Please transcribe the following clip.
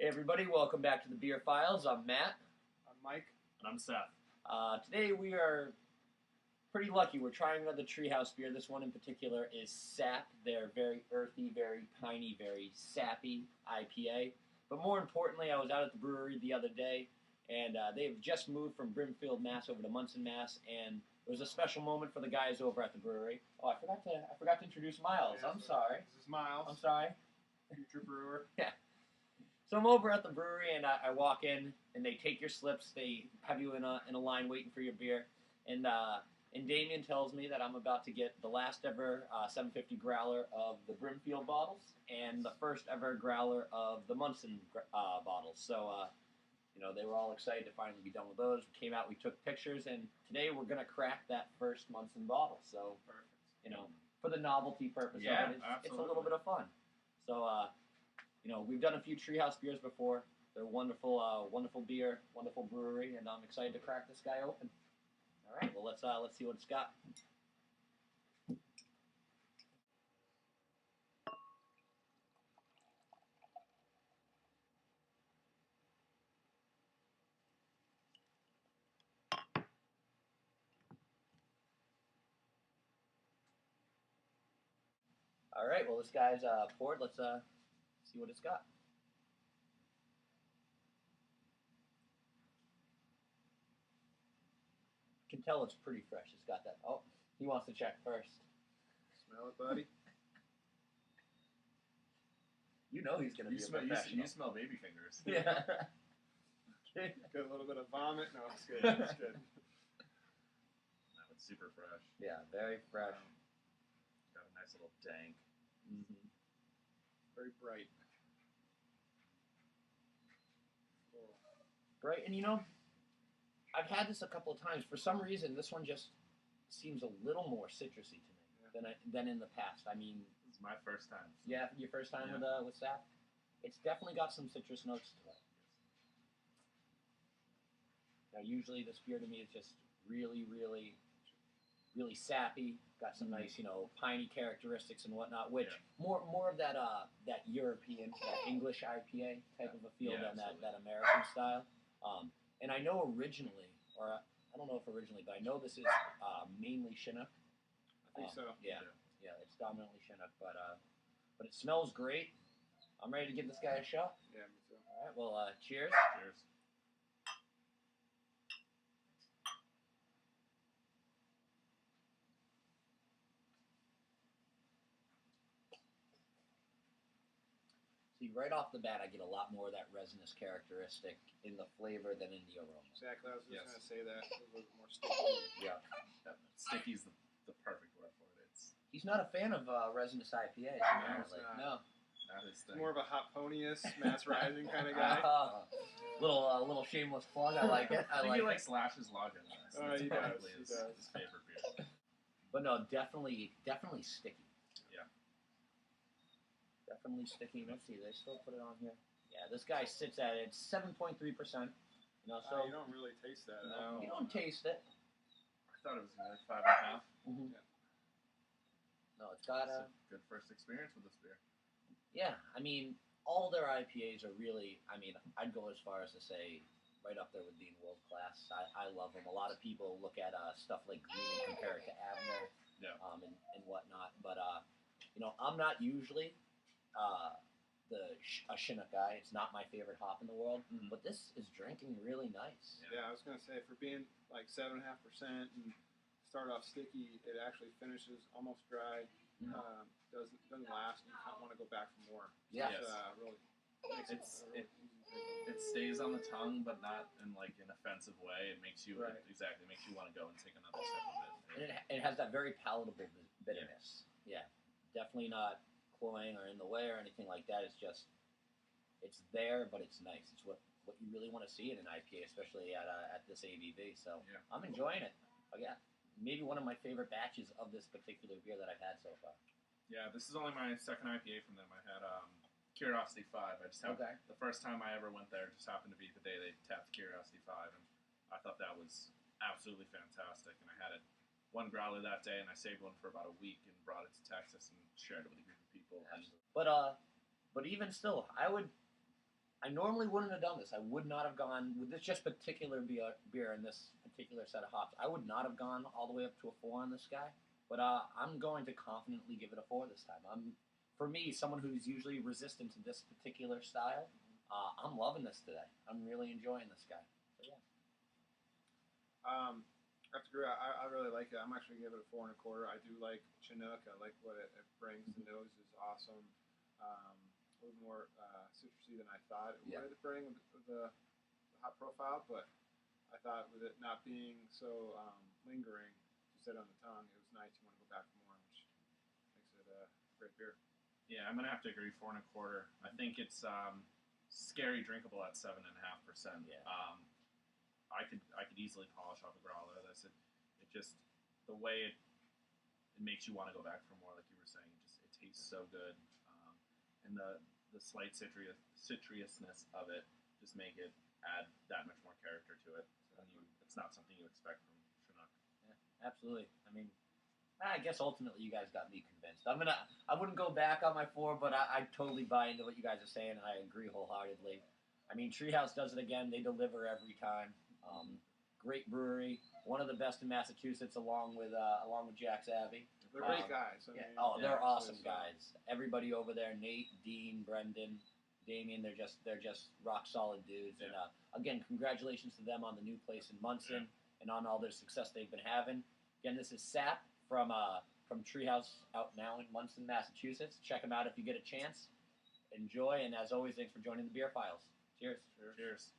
Hey everybody, welcome back to the Beer Files. I'm Matt. I'm Mike. And I'm Seth. Today we are pretty lucky. We're trying another Treehouse beer. This one in particular is Sap. They're very earthy, very piney, very sappy IPA. But more importantly, I was out at the brewery the other day, and they have just moved from Brimfield, Mass. Over to Monson, Mass. And it was a special moment for the guys over at the brewery. Oh, I forgot to introduce Miles. Yeah, I'm sorry. This is Miles. I'm sorry. Future brewer. Yeah. So I'm over at the brewery, and I walk in, and they take your slips. They have you in a line waiting for your beer. And Damien tells me that I'm about to get the last ever 750 growler of the Brimfield bottles and the first ever growler of the Monson bottles. So, they were all excited to finally be done with those. We came out, we took pictures, and today we're going to crack that first Monson bottle. So, Perfect. For the novelty purpose Yeah, of it, it's a little bit of fun. So, we've done a few Treehouse beers before. They're wonderful, wonderful beer, wonderful brewery, and I'm excited to crack this guy open. All right, well let's see what it's got. All right, well this guy's poured. Let's see what it's got. You can tell it's pretty fresh. It's got that. Oh, he wants to check first. Smell it, buddy. You know he's gonna be a professional. You smell baby fingers. Yeah. Got a little bit of vomit. No, it's good. It's good. No, it's super fresh. Yeah, very fresh. Got a nice little dank. Mm-hmm. Very bright. Right, and I've had this a couple of times. For some reason, this one just seems a little more citrusy to me than in the past. I mean, This is my first time. yeah, your first time with Sap. It's definitely got some citrus notes to it. Now, usually this beer to me is just really, really, really sappy. Got some nice, piney characteristics and whatnot. Which more of that that European, that English IPA type of a feel than that American style. And I know originally, or I don't know if originally, but I know this is mainly Chinook. I think so. Yeah, it's dominantly Chinook, but it smells great. I'm ready to give this guy a shot. Yeah, me too. All right, well, cheers. Cheers. See, right off the bat, I get a lot more of that resinous characteristic in the flavor than in the aroma. Exactly. I was just Yes. going to say that. A little bit more sticky. Yeah. Sticky's the perfect word for it. He's not a fan of resinous IPAs, apparently. not. No. Not his thing. More of a hot ponius, Mass Rising kind of guy. Little shameless plug. I like it. I think like he it. likes Lash's Lager. That's He probably does, his favorite beer. But no, definitely sticky. Yeah. Definitely sticky. Let's see, they still put it on here. Yeah, this guy sits at it's 7.3%. So you don't really taste that. No. you don't taste it. I thought it was like 5.5. Mm-hmm. Yeah. No, it's got It's a good first experience with this beer. Yeah, I mean, all their IPAs are really, I'd go as far as to say right up there with being world class. I love them. A lot of people look at stuff like Green and compare it to Abner and whatnot. But, I'm not usually a Chinook guy. It's not my favorite hop in the world. Mm-hmm. But this is drinking really nice. Yeah, I was going to say, for being like 7.5% and start off sticky, it actually finishes almost dry. Mm-hmm. Doesn't last. You kind of want to go back for more. Yeah. It's, really makes It stays on the tongue, but not in like an offensive way. It makes you Right. It makes you want to go and take another sip of it. And it has that very palatable bitterness. Yeah. Definitely not cloying or in the way or anything like that. It's there, but it's nice. It's what you really want to see in an IPA, especially at this ABV. So I'm enjoying it. Again, maybe one of my favorite batches of this particular beer that I've had so far. Yeah, this is only my second IPA from them. I had Curiosity 5. I just had the first time I ever went there just happened to be the day they tapped Curiosity 5, and I thought that was absolutely fantastic. And I had it one growler that day, and I saved one for about a week and brought it to Texas and shared it with a group of people. But even still, I I normally wouldn't have done this. I would not have gone with this just particular beer and this particular set of hops. I would not have gone all the way up to a 4 on this guy, but I'm going to confidently give it a 4 this time. For me, someone who's usually resistant to this particular style, I'm loving this today. I'm really enjoying this guy. So yeah. That's great. I really like it. I'm actually gonna give it a 4 1/4. I do like Chinook. I like what it brings. The nose is awesome. A little more citrusy than I thought it would bring with the hot profile, but I thought with it not being so lingering, to sit on the tongue, it was nice. You want to go back for more, which makes it a great beer. Yeah, I'm gonna have to agree. 4 1/4. I think it's scary drinkable at 7.5%. Yeah. I could easily polish off a growler of this. It just the way it makes you want to go back for more, like you were saying. It tastes so good, and the slight citrousness of it just make it add that much more character to it. And it's not something you expect from Chinook. Yeah, absolutely. I mean, I guess ultimately you guys got me convinced. I wouldn't go back on my 4, but I totally buy into what you guys are saying, and I agree wholeheartedly. I mean, Treehouse does it again. They deliver every time. Great brewery, one of the best in Massachusetts, along with Jack's Abbey. They're great guys. They're awesome guys. Everybody over there, Nate, Dean, Brendan, Damien, they're just rock solid dudes. Yeah. And again, congratulations to them on the new place in Monson and on all their success they've been having. Again, this is Sap from Treehouse out now in Monson, Massachusetts. Check them out if you get a chance. Enjoy, and as always, thanks for joining the Beer Files. Cheers. Cheers.